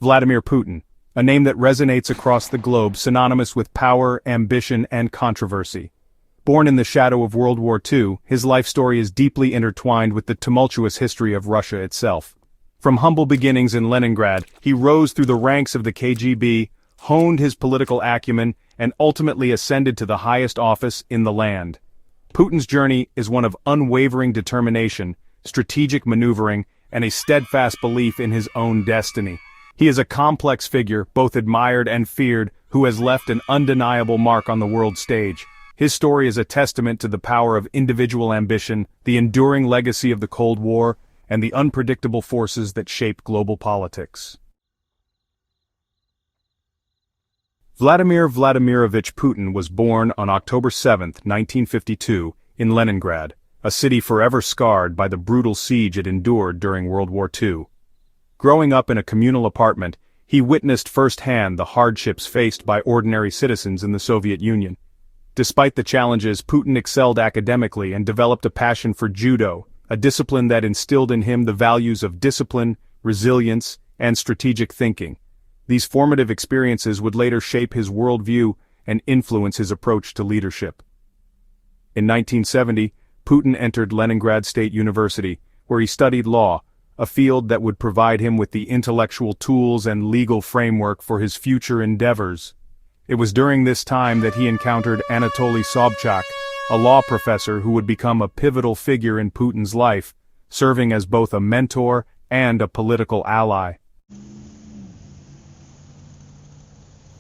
Vladimir Putin, a name that resonates across the globe, synonymous with power, ambition, and controversy. Born in the shadow of World War II, his life story is deeply intertwined with the tumultuous history of Russia itself. From humble beginnings in Leningrad, he rose through the ranks of the KGB, honed his political acumen, and ultimately ascended to the highest office in the land. Putin's journey is one of unwavering determination, strategic maneuvering, and a steadfast belief in his own destiny. He is a complex figure, both admired and feared, who has left an undeniable mark on the world stage. His story is a testament to the power of individual ambition, the enduring legacy of the Cold War, and the unpredictable forces that shape global politics. Vladimir Vladimirovich Putin was born on October 7, 1952, in Leningrad, a city forever scarred by the brutal siege it endured during World War II. Growing up in a communal apartment, he witnessed firsthand the hardships faced by ordinary citizens in the Soviet Union. Despite the challenges, Putin excelled academically and developed a passion for judo, a discipline that instilled in him the values of discipline, resilience, and strategic thinking. These formative experiences would later shape his worldview and influence his approach to leadership. In 1970, Putin entered Leningrad State University, where he studied law, a field that would provide him with the intellectual tools and legal framework for his future endeavors. It was during this time that he encountered Anatoly Sobchak, a law professor who would become a pivotal figure in Putin's life, serving as both a mentor and a political ally.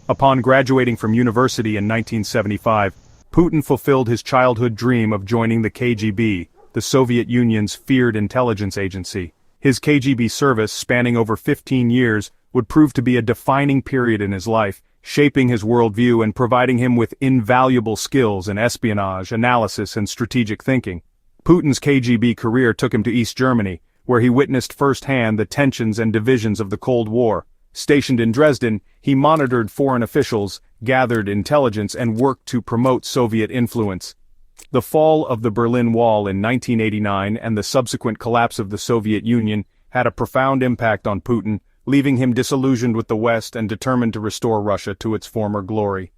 Upon graduating from university in 1975, Putin fulfilled his childhood dream of joining the KGB, the Soviet Union's feared intelligence agency. His KGB service, spanning over 15 years, would prove to be a defining period in his life, shaping his worldview and providing him with invaluable skills in espionage, analysis, and strategic thinking. Putin's KGB career took him to East Germany, where he witnessed firsthand the tensions and divisions of the Cold War. Stationed in Dresden, he monitored foreign officials, gathered intelligence, and worked to promote Soviet influence. The fall of the Berlin Wall in 1989 and the subsequent collapse of the Soviet Union had a profound impact on Putin, leaving him disillusioned with the West and determined to restore Russia to its former glory.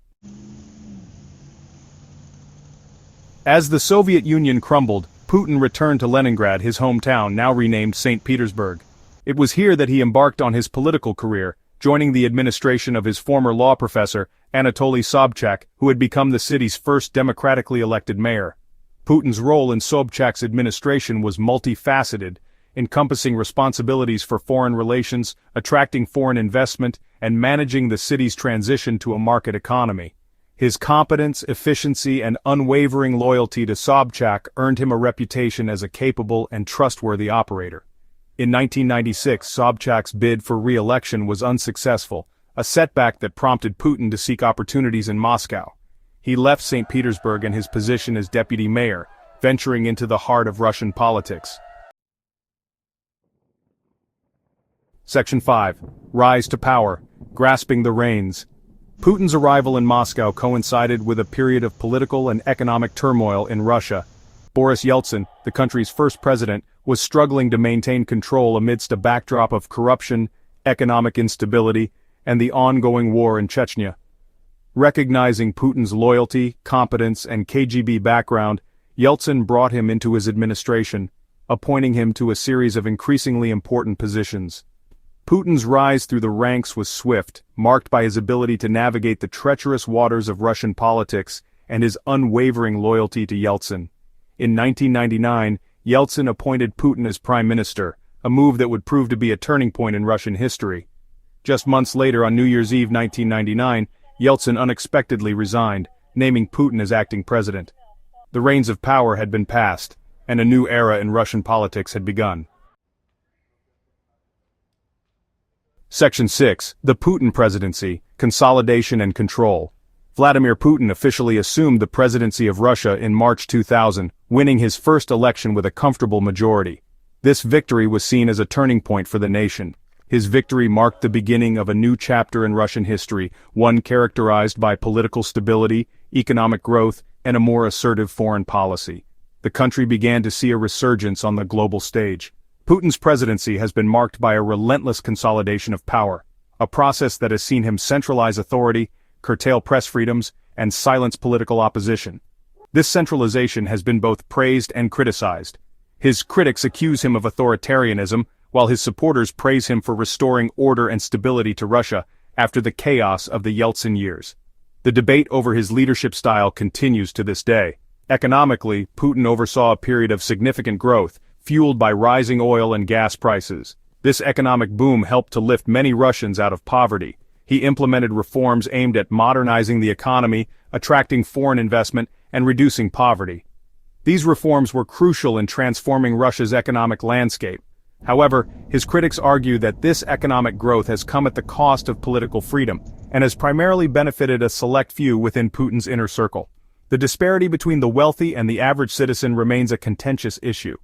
As the Soviet Union crumbled, Putin returned to Leningrad, his hometown, now renamed St. Petersburg. It was here that he embarked on his political career, joining the administration of his former law professor, Anatoly Sobchak, who had become the city's first democratically elected mayor. Putin's role in Sobchak's administration was multifaceted, encompassing responsibilities for foreign relations, attracting foreign investment, and managing the city's transition to a market economy. His competence, efficiency, and unwavering loyalty to Sobchak earned him a reputation as a capable and trustworthy operator. In 1996, Sobchak's bid for re-election was unsuccessful, a setback that prompted Putin to seek opportunities in Moscow. He left St. Petersburg and his position as deputy mayor, venturing into the heart of Russian politics. Section 5. Rise to Power, Grasping the Reins. Putin's arrival in Moscow coincided with a period of political and economic turmoil in Russia. Boris Yeltsin, the country's first president, was struggling to maintain control amidst a backdrop of corruption, economic instability, and the ongoing war in Chechnya. Recognizing Putin's loyalty, competence, and KGB background, Yeltsin brought him into his administration, appointing him to a series of increasingly important positions. Putin's rise through the ranks was swift, marked by his ability to navigate the treacherous waters of Russian politics and his unwavering loyalty to Yeltsin. In 1999, Yeltsin appointed Putin as prime minister, a move that would prove to be a turning point in Russian history. Just months later, on New Year's Eve 1999, Yeltsin unexpectedly resigned, naming Putin as acting president. The reins of power had been passed, and a new era in Russian politics had begun. Section 6. The Putin Presidency, Consolidation and Control. Vladimir Putin officially assumed the presidency of Russia in March 2000, winning his first election with a comfortable majority. This victory was seen as a turning point for the nation. His victory marked the beginning of a new chapter in Russian history, one characterized by political stability, economic growth, and a more assertive foreign policy. The country began to see a resurgence on the global stage. Putin's presidency has been marked by a relentless consolidation of power. a process that has seen him centralize authority, curtail press freedoms, and silence political opposition. This centralization has been both praised and criticized. His critics accuse him of authoritarianism, while his supporters praise him for restoring order and stability to Russia after the chaos of the Yeltsin years. The debate over his leadership style continues to this day. Economically, Putin oversaw a period of significant growth, fueled by rising oil and gas prices. This economic boom helped to lift many Russians out of poverty. He implemented reforms aimed at modernizing the economy, attracting foreign investment, and reducing poverty. These reforms were crucial in transforming Russia's economic landscape. However, his critics argue that this economic growth has come at the cost of political freedom, and has primarily benefited a select few within Putin's inner circle. The disparity between the wealthy and the average citizen remains a contentious issue.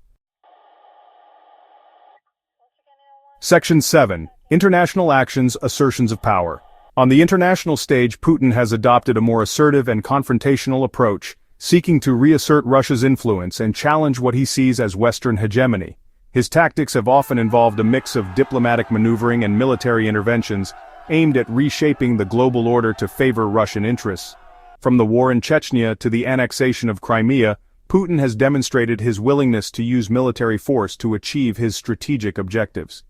Section 7. International Actions, Assertions of Power. On the international stage, Putin has adopted a more assertive and confrontational approach, seeking to reassert Russia's influence and challenge what he sees as Western hegemony. His tactics have often involved a mix of diplomatic maneuvering and military interventions, aimed at reshaping the global order to favor Russian interests. From the war in Chechnya to the annexation of Crimea, Putin has demonstrated his willingness to use military force to achieve his strategic objectives.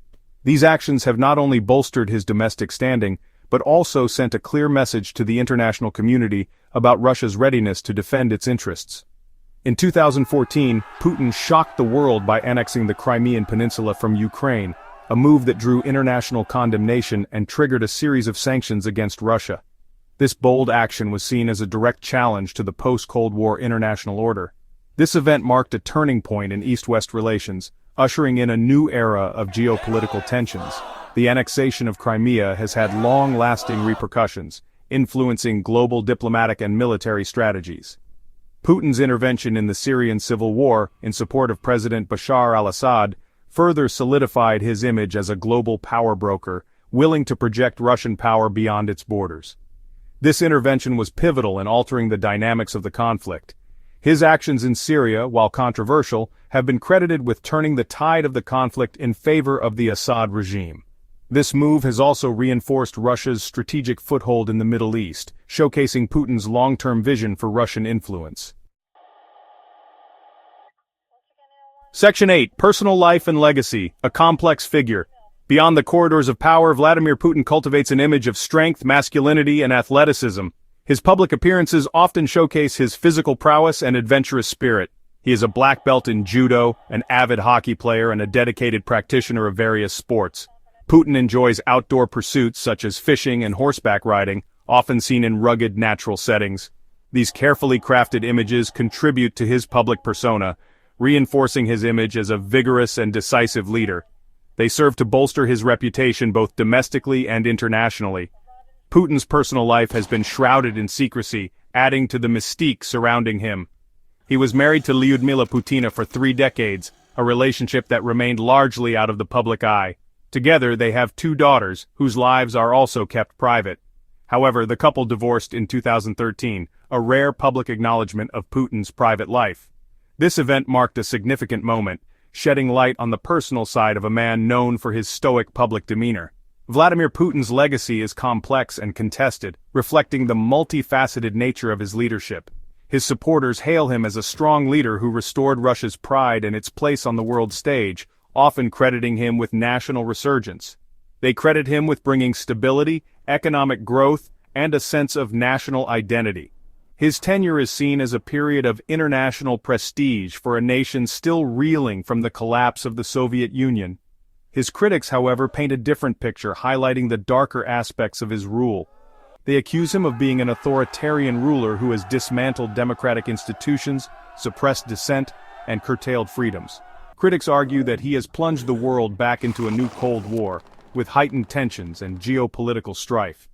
These actions have not only bolstered his domestic standing, but also sent a clear message to the international community about Russia's readiness to defend its interests. In 2014, Putin shocked the world by annexing the Crimean Peninsula from Ukraine, a move that drew international condemnation and triggered a series of sanctions against Russia. This bold action was seen as a direct challenge to the post-Cold War international order. This event marked a turning point in East-West relations, ushering in a new era of geopolitical tensions. The annexation of Crimea has had long-lasting repercussions, influencing global diplomatic and military strategies. Putin's intervention in the Syrian civil war, in support of President Bashar al-Assad, further solidified his image as a global power broker, willing to project Russian power beyond its borders. This intervention was pivotal in altering the dynamics of the conflict. His actions in Syria, while controversial, have been credited with turning the tide of the conflict in favor of the Assad regime. This move has also reinforced Russia's strategic foothold in the Middle East, showcasing Putin's long-term vision for Russian influence. Section 8. Personal Life and Legacy, a complex figure. Beyond the corridors of power, Vladimir Putin cultivates an image of strength, masculinity, and athleticism. His public appearances often showcase his physical prowess and adventurous spirit. He is a black belt in judo, an avid hockey player, and a dedicated practitioner of various sports. Putin enjoys outdoor pursuits such as fishing and horseback riding, often seen in rugged natural settings. These carefully crafted images contribute to his public persona, reinforcing his image as a vigorous and decisive leader. They serve to bolster his reputation both domestically and internationally. Putin's personal life has been shrouded in secrecy, adding to the mystique surrounding him. He was married to Lyudmila Putina for 3 decades, a relationship that remained largely out of the public eye. Together they have 2 daughters, whose lives are also kept private. However, the couple divorced in 2013, a rare public acknowledgement of Putin's private life. This event marked a significant moment, shedding light on the personal side of a man known for his stoic public demeanor. Vladimir Putin's legacy is complex and contested, reflecting the multifaceted nature of his leadership. His supporters hail him as a strong leader who restored Russia's pride and its place on the world stage, often crediting him with national resurgence. They credit him with bringing stability, economic growth, and a sense of national identity. His tenure is seen as a period of international prestige for a nation still reeling from the collapse of the Soviet Union. His critics, however, paint a different picture, highlighting the darker aspects of his rule. They accuse him of being an authoritarian ruler who has dismantled democratic institutions, suppressed dissent, and curtailed freedoms. Critics argue that he has plunged the world back into a new Cold War, with heightened tensions and geopolitical strife.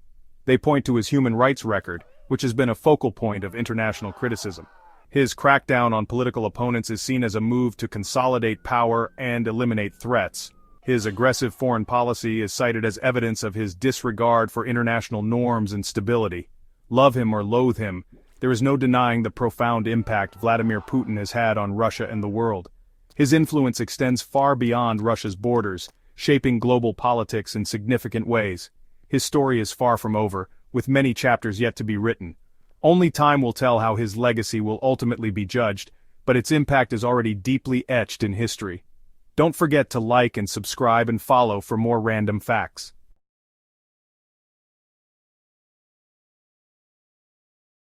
They point to his human rights record, which has been a focal point of international criticism. His crackdown on political opponents is seen as a move to consolidate power and eliminate threats. His aggressive foreign policy is cited as evidence of his disregard for international norms and stability. Love him or loathe him, there is no denying the profound impact Vladimir Putin has had on Russia and the world. His influence extends far beyond Russia's borders, shaping global politics in significant ways. his story is far from over, with many chapters yet to be written. Only time will tell how his legacy will ultimately be judged, but its impact is already deeply etched in history. Don't forget to like and subscribe and follow for more random facts.